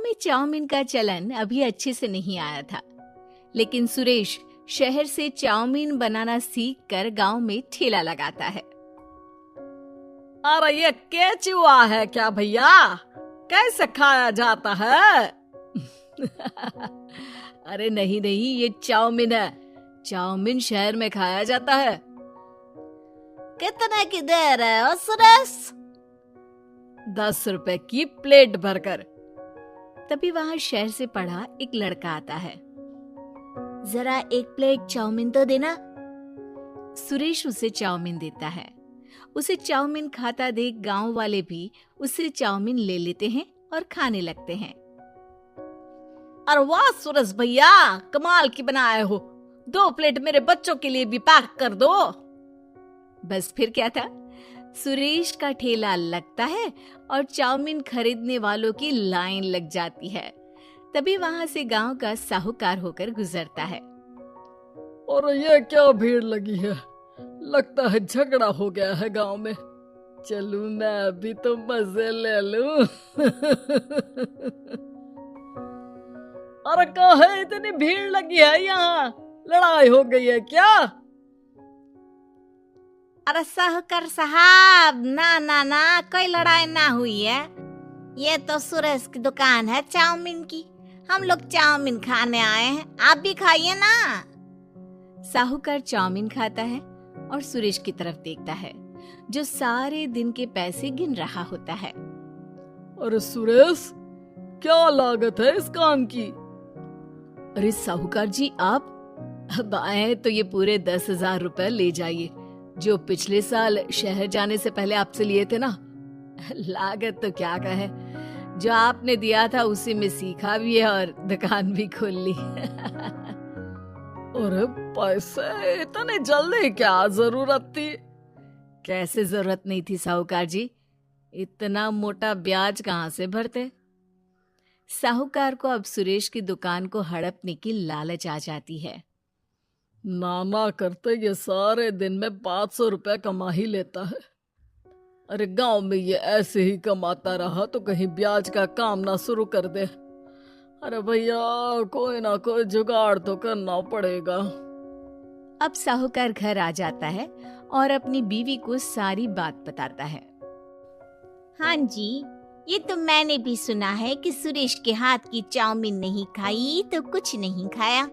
में चाउमीन का चलन अभी अच्छे से नहीं आया था, लेकिन सुरेश शहर से चाउमीन बनाना सीखकर गांव में ठेला लगाता है। अरे ये केचुआ है क्या भैया? कैसे खाया जाता है? अरे नहीं नहीं, ये चाउमीन है। चाउमीन शहर में खाया जाता है। कितने की दे रहे हो सुरेश? 10 रुपए की प्लेट भरकर। तभी वहां शहर से पढ़ा एक लड़का आता है। जरा एक प्लेट चाउमीन तो देना। सुरेश उसे चाउमीन देता है। उसे चाउमीन खाता देख गांव वाले भी उससे चाउमीन ले लेते हैं और खाने लगते हैं। अरे वाह सुरेश भैया, कमाल की बनाए हो। 2 प्लेट मेरे बच्चों के लिए भी पैक कर दो। बस फिर क्या था, सुरेश का ठेला लगता है और चाउमीन खरीदने वालों की लाइन लग जाती है। तभी वहां से गांव का साहूकार होकर गुजरता है। और ये क्या भीड़ लगी है? लगता है झगड़ा हो गया है गांव में। चलूं मैं अभी तो मजे ले लूं। अरे काहे इतनी भीड़ लगी है यहाँ? लड़ाई हो गई है क्या? अरे साहूकार साहब, ना ना ना, कोई लड़ाई ना हुई है। ये तो सुरेश की दुकान है चाउमीन की। हम लोग चाउमीन खाने आए हैं, आप भी खाइए ना। साहूकार चाउमीन खाता है और सुरेश की तरफ देखता है, जो सारे दिन के पैसे गिन रहा होता है। अरे सुरेश, क्या लागत है इस काम की? अरे साहूकार जी, आप अब आए तो ये पूरे 10,000 रुपए ले जाइए, जो पिछले साल शहर जाने से पहले आपसे लिए थे ना। लागत तो क्या कहे, जो आपने दिया था उसी में सीखा भी है और दुकान भी खोल ली। अरे पैसे इतने जल्दी क्या जरूरत थी? कैसे जरूरत नहीं थी साहूकार जी, इतना मोटा ब्याज कहाँ से भरते। साहूकार को अब सुरेश की दुकान को हड़पने की लालच आ जाती है। नाना करते ये सारे दिन में 500 रुपए कमा ही लेता है। अरे गांव में ये ऐसे ही कमाता रहा तो कहीं ब्याज का काम ना शुरू कर दे। अरे भैया, कोई ना कोई जुगाड़ तो करना पड़ेगा। अब साहूकार घर आ जाता है और अपनी बीवी को सारी बात बताता है। हाँ जी, ये तो मैंने भी सुना है कि सुरेश के हाथ की चाउमीन नहीं खाई तो कुछ नहीं खाया।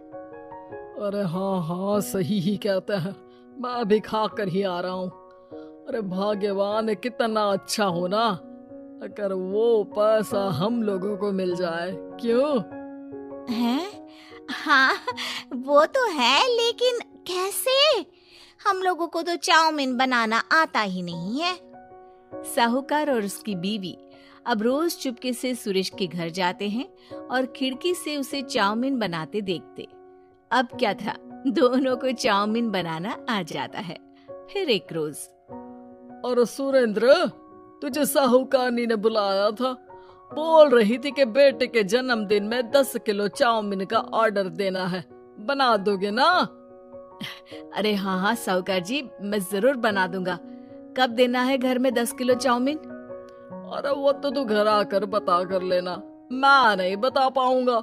अरे हाँ हाँ, सही ही कहते हैं। मैं भी खा कर ही आ रहा हूँ। अरे भाग्यवान कितना अच्छा हो ना, अगर वो पैसा हम लोगों को मिल जाए। क्यों? हैं? हाँ, वो तो है, लेकिन कैसे? हम लोगों को तो चाउमीन बनाना आता ही नहीं है। साहूकार और उसकी बीवी अब रोज चुपके से सुरेश के घर जाते हैं और खिड़की से उसे चाउमीन बनाते देखते। अब क्या था, दोनों को चाउमीन बनाना आ जाता है। फिर एक रोज, और सुरेंद्र, तुझे साहूकारनी ने बुलाया था। बोल रही थी कि बेटे के जन्मदिन में 10 किलो चाउमीन का ऑर्डर देना है। बना दोगे ना? अरे हाँ हाँ साहूकार जी, मैं जरूर बना दूंगा। कब देना है घर में 10 किलो चाउमीन? अरे वो तो तू घर आकर बता कर लेना, मैं नहीं बता पाऊंगा।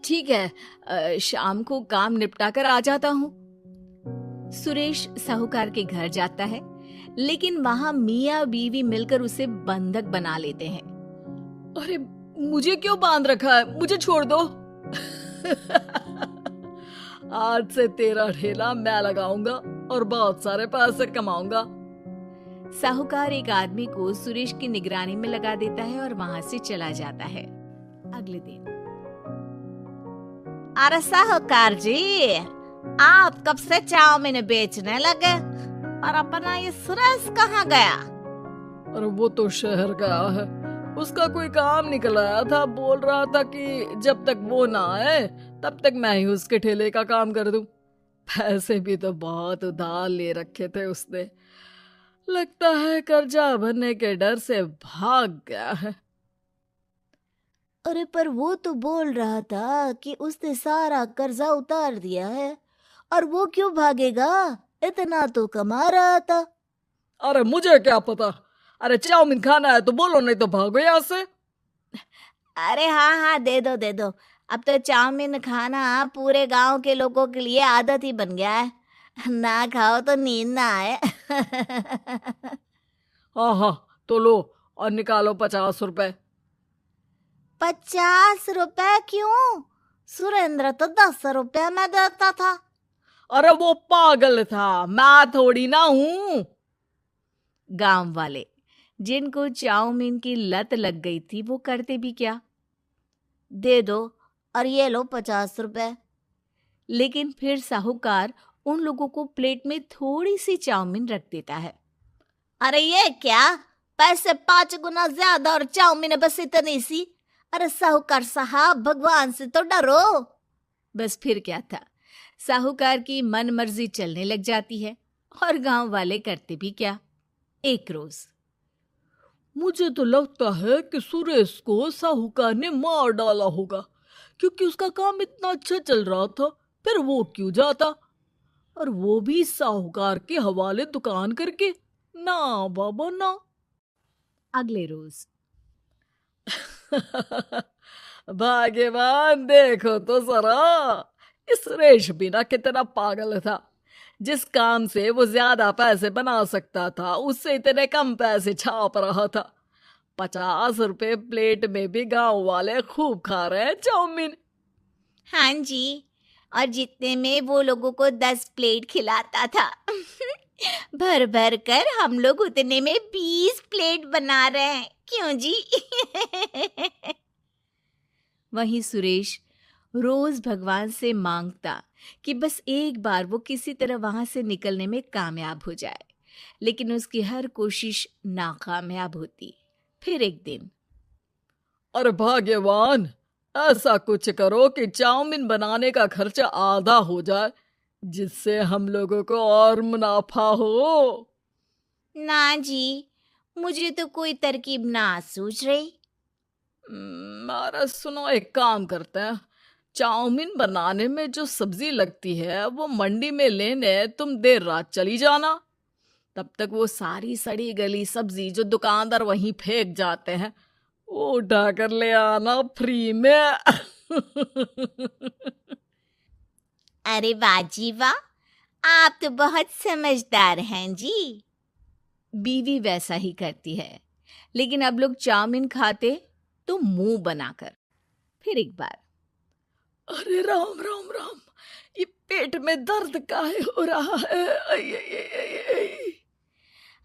ठीक है, शाम को काम निपटा कर आ जाता हूँ। सुरेश साहूकार के घर जाता है, लेकिन वहाँ मियाँ बीवी मिलकर उसे बंधक बना लेते हैं। अरे मुझे क्यों बांध रखा है? मुझे छोड़ दो। आज से तेरा ठेला मैं लगाऊंगा और बहुत सारे पैसे कमाऊंगा। साहूकार एक आदमी को सुरेश की निगरानी में लगा देता है और वहाँ से चला जाता है। अगले दिन, अरे साहूकार जी, आप कब से चाउमीन बेचने लगे? और अपना ये सुरेश कहाँ गया? अरे वो तो शहर गया है, उसका कोई काम निकल आया था। बोल रहा था कि जब तक वो ना आए तब तक मैं ही उसके ठेले का काम कर दूं। पैसे भी तो बहुत उधार ले रखे थे उसने। लगता है कर्जा भरने के डर से भाग गया है। अरे पर वो तो बोल रहा था कि उसने सारा कर्जा उतार दिया है, और वो क्यों भागेगा? इतना तो कमा रहा था। अरे मुझे क्या पता। अरे चाउमीन खाना है तो बोलो, नहीं तो भागो यहाँ से। अरे हाँ हाँ, दे दो दे दो। अब तो चाउमीन खाना पूरे गांव के लोगों के लिए आदत ही बन गया है। ना खाओ तो नींद ना आए। हाँ हाँ, तो लो और निकालो 50 रुपए। 50 रुपए क्यों? सुरेंद्र तो 10 रुपए में देता था। अरे वो पागल था, मैं थोड़ी ना हूं। गांव वाले जिनको चाउमीन की लत लग गई थी वो करते भी क्या, दे दो और ये लो 50 रुपए। लेकिन फिर साहूकार उन लोगों को प्लेट में थोड़ी सी चाउमीन रख देता है। अरे ये क्या, पैसे 5 गुना ज्यादा और चाउमीन बस इतनी सी। अरे साहूकार साहब, भगवान से तो डरो। बस फिर क्या था, साहूकार की मन मर्जी चलने लग जाती है और गांव वाले करते भी क्या। एक रोज मुझे तो लगता है कि सुरेश को साहूकार ने मार डाला होगा, क्योंकि उसका काम इतना अच्छा चल रहा था, फिर वो क्यों जाता, और वो भी साहूकार के हवाले दुकान करके। ना बाबा ना। अगले रोज भाग्यवान, देखो तो जरा, इस सुरेश भी ना कितना पागल था। जिस काम से वो ज्यादा पैसे बना सकता था उससे इतने कम पैसे छाप रहा था। 50 रुपए प्लेट में भी गांव वाले खूब खा रहे हैं चाउमीन। हाँ जी, और जितने में वो लोगों को 10 प्लेट खिलाता था। भर भर कर हम लोग उतने में 20 प्लेट बना रहे हैं, क्यों जी? वहीं सुरेश रोज भगवान से मांगता कि बस एक बार वो किसी तरह वहां से निकलने में कामयाब हो जाए, लेकिन उसकी हर कोशिश नाकामयाब होती। फिर एक दिन, अरे भाग्यवान, ऐसा कुछ करो कि चाउमीन बनाने का खर्चा आधा हो जाए, जिससे हम लोगों को और मुनाफा हो। ना जी, मुझे तो कोई तरकीब ना सूझ रही। अरे सुनो, एक काम करते हैं, चाउमीन बनाने में जो सब्जी लगती है वो मंडी में लेने तुम देर रात चली जाना। तब तक वो सारी सड़ी गली सब्जी जो दुकानदार वहीं फेंक जाते हैं वो उठा कर ले आना फ्री में। अरे वाह जी वाह, आप तो बहुत समझदार हैं जी। बीवी वैसा ही करती है, लेकिन अब लोग चाउमीन खाते तो मुंह बनाकर। फिर एक बार, अरे राम राम राम, ये पेट में दर्द काहे हो रहा है? आई, आई, आई, आई, आई।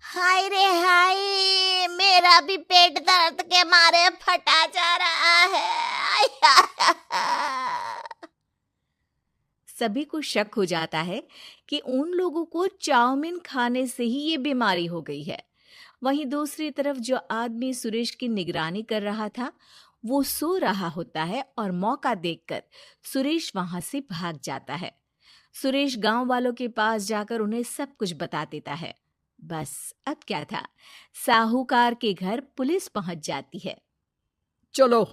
हाय रे हाय, मेरा भी पेट दर्द के मारे फटा जा रहा है। सभी को शक हो जाता है कि उन लोगों को चाउमीन खाने से ही ये बीमारी हो गई है। वहीं दूसरी तरफ जो आदमी सुरेश की निगरानी कर रहा था वो सो रहा होता है और मौका देखकर सुरेश वहां से भाग जाता है। सुरेश गांव वालों के पास जाकर उन्हें सब कुछ बता देता है। बस अब क्या था, साहूकार के घर पुलिस पहुंच जाती है। चलो,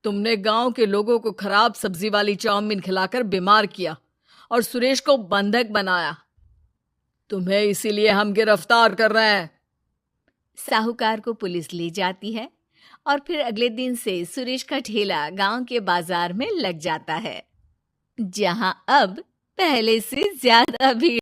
तुमने गांव के लोगों को खराब सब्जी वाली चाउमीन खिलाकर बीमार किया और सुरेश को बंधक बनाया। तुम्हें इसीलिए हम गिरफ्तार कर रहे हैं। साहूकार को पुलिस ले जाती है और फिर अगले दिन से सुरेश का ठेला गांव के बाजार में लग जाता है, जहां अब पहले से ज्यादा भीड़